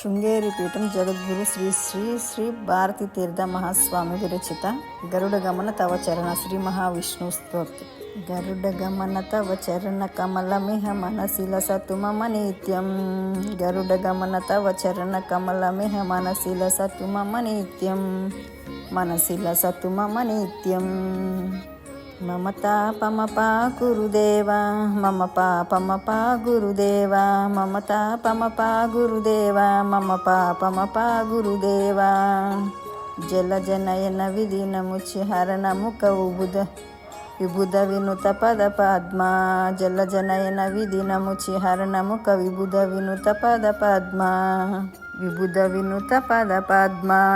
శృంగేరి పీఠం జగద్గురు శ్రీ శ్రీ శ్రీ భారతీ తీర్థ మహాస్వామి విరచిత గరుడ గమన తవ చరణ శ్రీ మహావిష్ణు స్తోత్రం. గరుడ గమన తవ చరణ కమలమిహ మనసిల సతుమమ నిత్యం. గరుడ గమన తవ చరణ కమలమిహ మనసిల సతుమమ నిత్యం. మనసిల సతుమమ నిత్యం. మమ తాపమపా గురుదేవా మమ పాపమపా గురుదేవా మమ తాపమపా గురుదేవా మమ పాపమపా గురుదేవా. జలజనయన విధినముచి హరణముఖ విబుధ వినుత పద పద్మా. జలజనయన విధినముచి హరణముఖ విబుధ వినుత పద పద్మా. విబుధ వినుత పద పద్మా.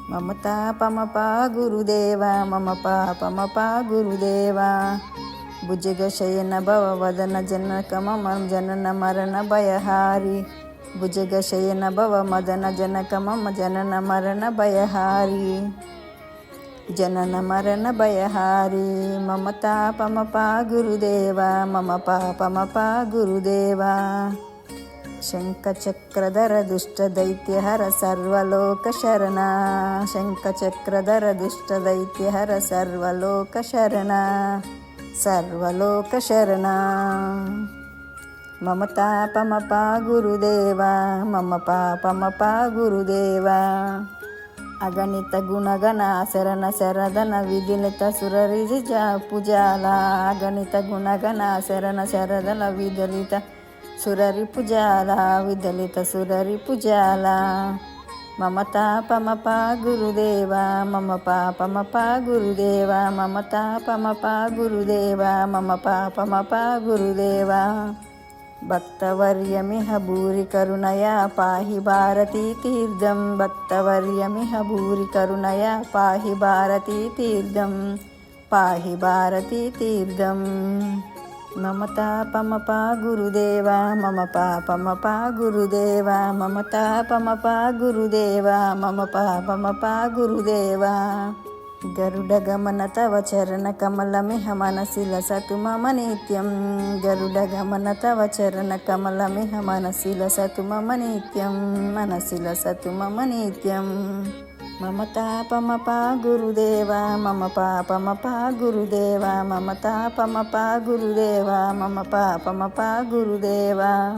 మమ తాపమపా గురుదేవా మమ పాపమపా గురుదేవా. భుజగ శయన భవవదన జనక మమ జనన మరణ భయహారి. భుజగ శయన భవ మదన జనక మమ జనన మరణ భయహారి. జనన మరణ భయహారి. మమ తాపమపా గురుదేవా మమ పాపమపా గురుదేవా. శంఖచక్రధర దుష్ట దైత్యహర సర్వలోక శరణ. శంఖచక్రధర దుష్ట దైత్యహర సర్వలోక శరణ. సర్వలోక శరణ. మమ తాపమపా గురుదేవా మమ పాపమపా గురుదేవా. అగణిత గుణగణ శరణ శరదన విదిలిత సురరిజ పుజాల. అగణిత గుణగణ శరణ శరదన విదలిత సురరి పుజాల. విదలిత సురరి పుజాల. మమ తాపమపా గురుదేవా మమ పాపమపా గురుదేవా మమ తాపమపా గురుదేవా మమ పాపమపా గురుదేవా. భక్తవర్యమిహ భూరి కరుణయా పాహి భారతీ తీర్థం. భక్తవర్యమిహ భూరి కరుణయా పాహి భారతీ తీర్థం. పాహి భారతీ తీర్థం. మమ తాపమపా గురుదేవా మమ పాపమపా గురుదేవా మమ తాపమపా గురుదేవా మమ పాపమపా గురుదేవా. గరుడ గమన తవ చరణ కమలమిహ మనసిల సతు మమ నిత్యం. గరుడ గమన తవ చరణ కమలమిహ మనసిల సతు మమ నిత్యం. మనసిల సతు మమ నిత్యం. మమ తాపమపా గురుదేవా మమ పాపమపా గురుదేవా మమ తాపమపా గురుదేవా మమ పాపమపా గురుదేవా.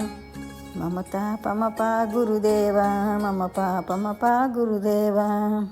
మమ తాపమపా గురుదేవా మమ పాపమపా గురుదేవా.